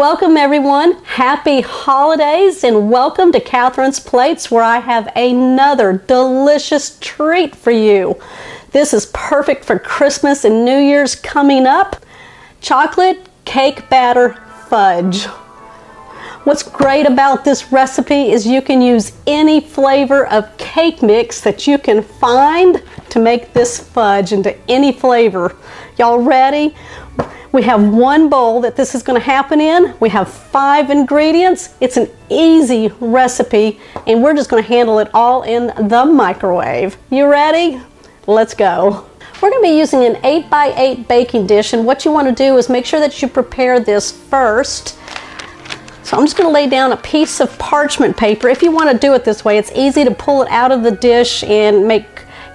Welcome everyone, happy holidays, and welcome to Catherine's Plates, where I have another delicious treat for you. This is perfect for Christmas and New Year's coming up. Chocolate cake batter fudge. What's great about this recipe is you can use any flavor of cake mix that you can find to make this fudge into any flavor. Y'all ready? We have one bowl that this is going to happen in. We have 5 ingredients. It's an easy recipe, and we're just going to handle it all in the microwave. You ready? Let's go. We're going to be using an 8x8 baking dish, and what you want to do is make sure that you prepare this first. So I'm just going to lay down a piece of parchment paper. If you want to do it this way, it's easy to pull it out of the dish and make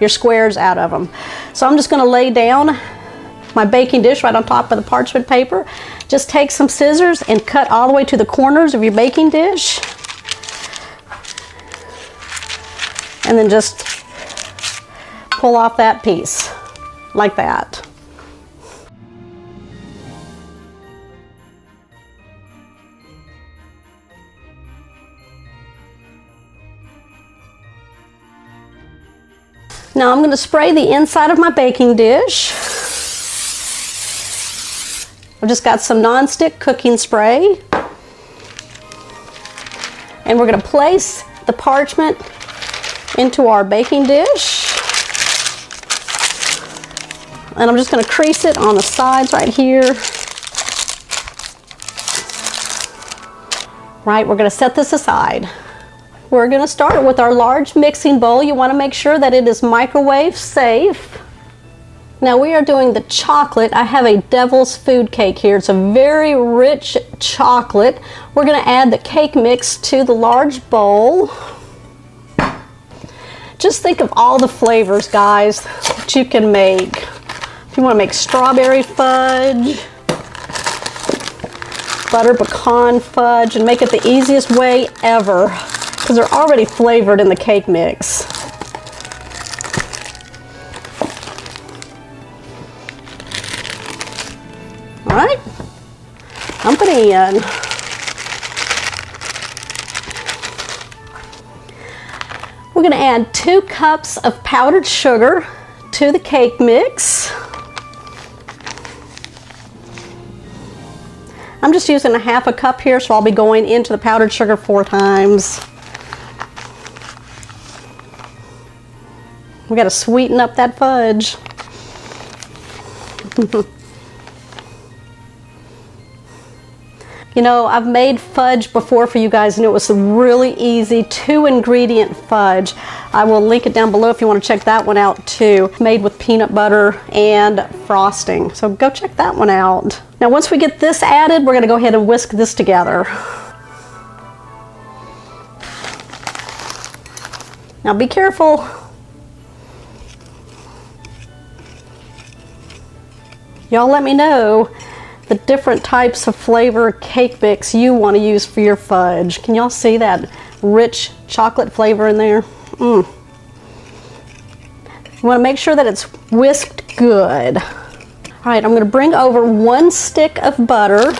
your squares out of them. So I'm just going to lay down my baking dish right on top of the parchment paper. Just take some scissors and cut all the way to the corners of your baking dish. And then just pull off that piece, like that. Now I'm going to spray the inside of my baking dish. I've just got some non-stick cooking spray. And we're going to place the parchment into our baking dish. And I'm just going to crease it on the sides right here. Right, we're going to set this aside. We're going to start with our large mixing bowl. You want to make sure that it is microwave safe. Now we are doing the chocolate. I have a devil's food cake here. It's a very rich chocolate. We're going to add the cake mix to the large bowl. Just think of all the flavors, guys, that you can make. If you want to make strawberry fudge, butter pecan fudge, and make it the easiest way ever, because they're already flavored in the cake mix. All right, dump it in. We're going to add 2 cups of powdered sugar to the cake mix. I'm just using a half a cup here, so I'll be going into the powdered sugar 4 times. We got to sweeten up that fudge. You know, I've made fudge before for you guys, and it was a really easy 2-ingredient fudge. I will link it down below if you want to check that one out too. Made with peanut butter and frosting. So go check that one out. Now once we get this added, we're going to go ahead and whisk this together. Now be careful. Y'all let me know the different types of flavor cake mix you want to use for your fudge. Can y'all see that rich chocolate flavor in there? You want to make sure that it's whisked good. All right, I'm going to bring over 1 stick of butter.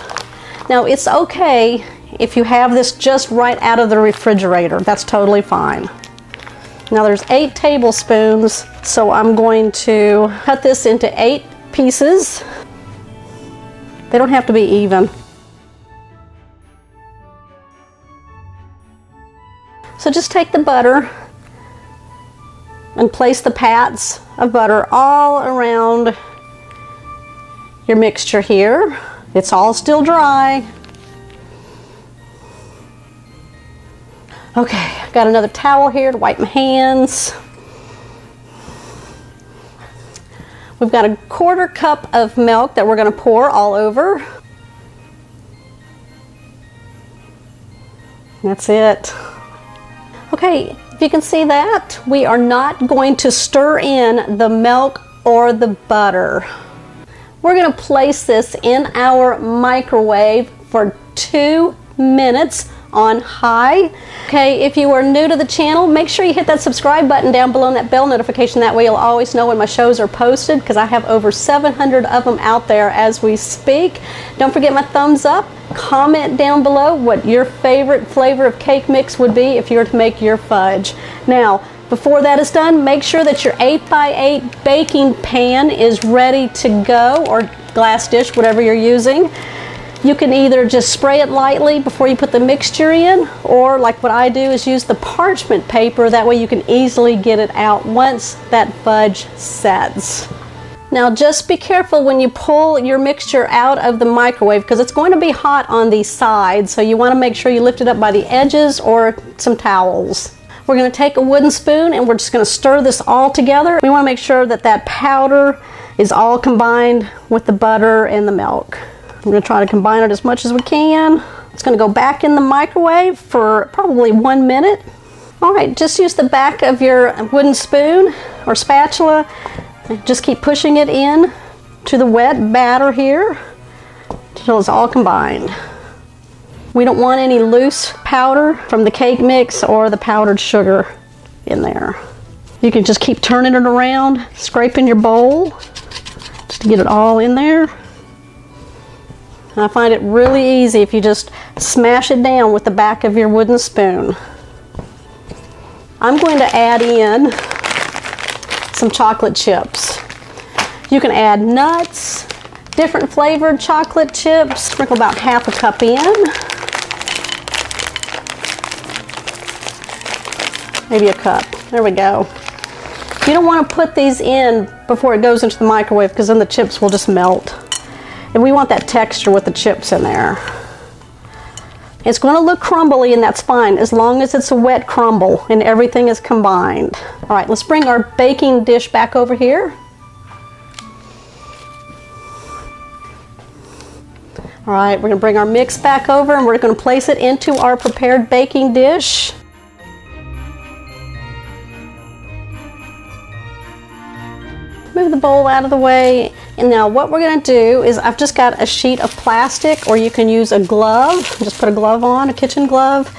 Now it's okay if you have this just right out of the refrigerator. That's totally fine. Now there's 8 tablespoons, so I'm going to cut this into 8 pieces. They don't have to be even. So just take the butter and place the pats of butter all around your mixture here. It's all still dry. Okay, I've got another towel here to wipe my hands. We've got a 1/4 cup of milk that we're going to pour all over. That's it. Okay, if you can see that, we are not going to stir in the milk or the butter. We're going to place this in our microwave for 2 minutes on high. Okay, if you are new to the channel, make sure you hit that subscribe button down below and that bell notification. That way you'll always know when my shows are posted, because I have over 700 of them out there as we speak. Don't forget my thumbs up. Comment down below what your favorite flavor of cake mix would be if you were to make your fudge. Now, before that is done, make sure that your 8x8 baking pan is ready to go, or glass dish, whatever you're using. You can either just spray it lightly before you put the mixture in, or like what I do is use the parchment paper. That way you can easily get it out once that fudge sets. Now just be careful when you pull your mixture out of the microwave, because it's going to be hot on the sides, so you want to make sure you lift it up by the edges or some towels. We're going to take a wooden spoon and we're just going to stir this all together. We want to make sure that that powder is all combined with the butter and the milk. I'm going to try to combine it as much as we can. It's going to go back in the microwave for probably 1 minute. All right, just use the back of your wooden spoon or spatula. Just keep pushing it in to the wet batter here until it's all combined. We don't want any loose powder from the cake mix or the powdered sugar in there. You can just keep turning it around, scraping your bowl just to get it all in there. And I find it really easy if you just smash it down with the back of your wooden spoon. I'm going to add in some chocolate chips. You can add nuts, different flavored chocolate chips. Sprinkle about ½ a cup in. Maybe a cup. There we go. You don't want to put these in before it goes into the microwave, because then the chips will just melt. And we want that texture with the chips in there. It's going to look crumbly, and that's fine as long as it's a wet crumble and everything is combined. All right, let's bring our baking dish back over here. All right, we're going to bring our mix back over and we're going to place it into our prepared baking dish. Move the bowl out of the way. And now what we're going to do is, I've just got a sheet of plastic, or you can use a glove. Just put a glove on, a kitchen glove.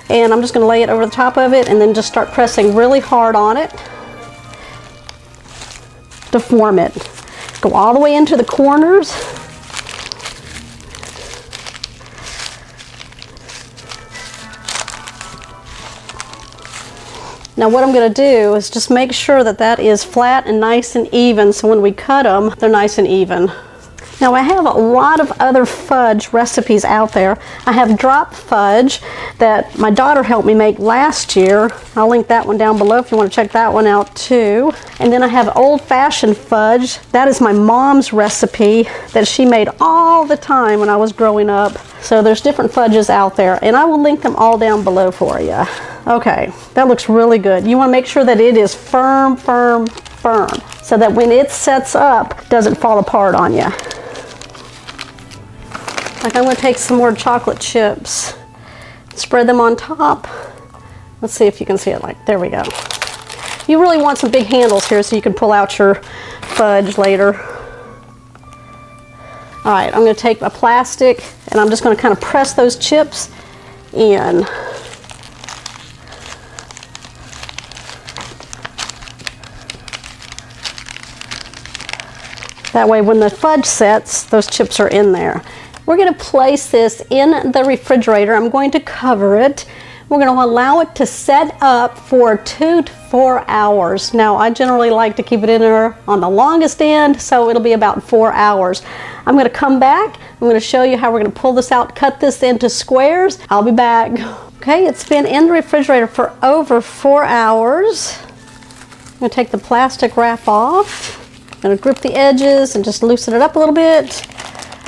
And I'm just going to lay it over the top of it and then just start pressing really hard on it to form it. Go all the way into the corners. Now what I'm going to do is just make sure that that is flat and nice and even, so when we cut them, they're nice and even. Now I have a lot of other fudge recipes out there. I have drop fudge that my daughter helped me make last year. I'll link that one down below if you want to check that one out too. And then I have old-fashioned fudge. That is my mom's recipe that she made all the time when I was growing up. So there's different fudges out there, and I will link them all down below for you. Okay, that looks really good. You want to make sure that it is firm, firm, firm, so that when it sets up, it doesn't fall apart on you. Like, I'm going to take some more chocolate chips, spread them on top. Let's see if you can see it. Like, there we go. You really want some big handles here so you can pull out your fudge later. All right, I'm going to take a plastic and I'm just going to kind of press those chips in. That way when the fudge sets, those chips are in there. We're going to place this in the refrigerator. I'm going to cover it. We're going to allow it to set up for 2 to 4 hours. Now, I generally like to keep it in there on the longest end, so it'll be about 4 hours. I'm going to come back. I'm going to show you how we're going to pull this out, cut this into squares. I'll be back. Okay, it's been in the refrigerator for over 4 hours. I'm going to take the plastic wrap off. I'm going to grip the edges and just loosen it up a little bit.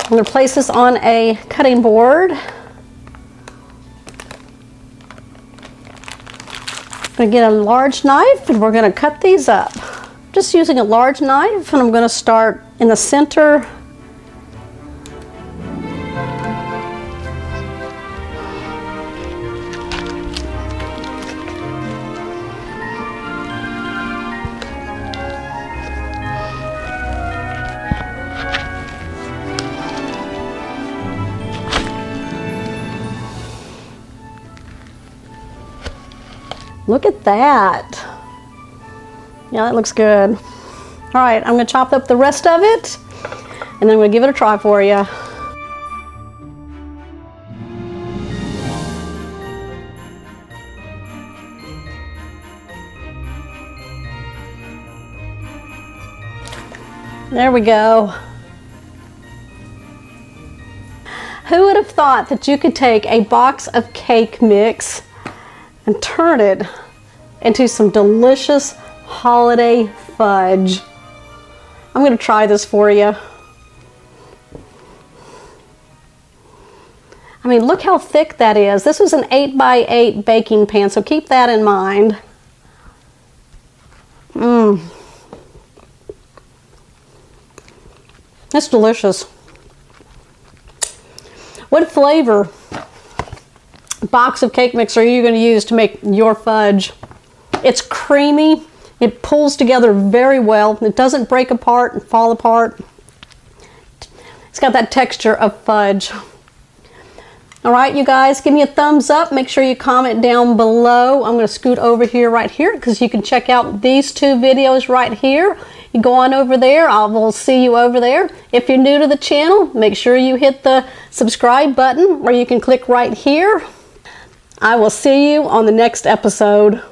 I'm going to place this on a cutting board. I'm going to get a large knife and we're going to cut these up. Just using a large knife, and I'm going to start in the center. Look at that. Yeah, that looks good. All right, I'm gonna chop up the rest of it, and then I'm gonna give it a try for you. There we go. Who would have thought that you could take a box of cake mix and turn it into some delicious holiday fudge? I'm going to try this for you. I mean, look how thick that is. This was an 8x8 baking pan, so keep that in mind. That's delicious. What flavor box of cake mix are you going to use to make your fudge? It's creamy. It pulls together very well. It doesn't break apart and fall apart. It's got that texture of fudge. All right, you guys, give me a thumbs up. Make sure you comment down below. I'm going to scoot over here right here because you can check out these two videos right here. You go on over there. I will see you over there. If you're new to the channel, make sure you hit the subscribe button, or you can click right here. I will see you on the next episode.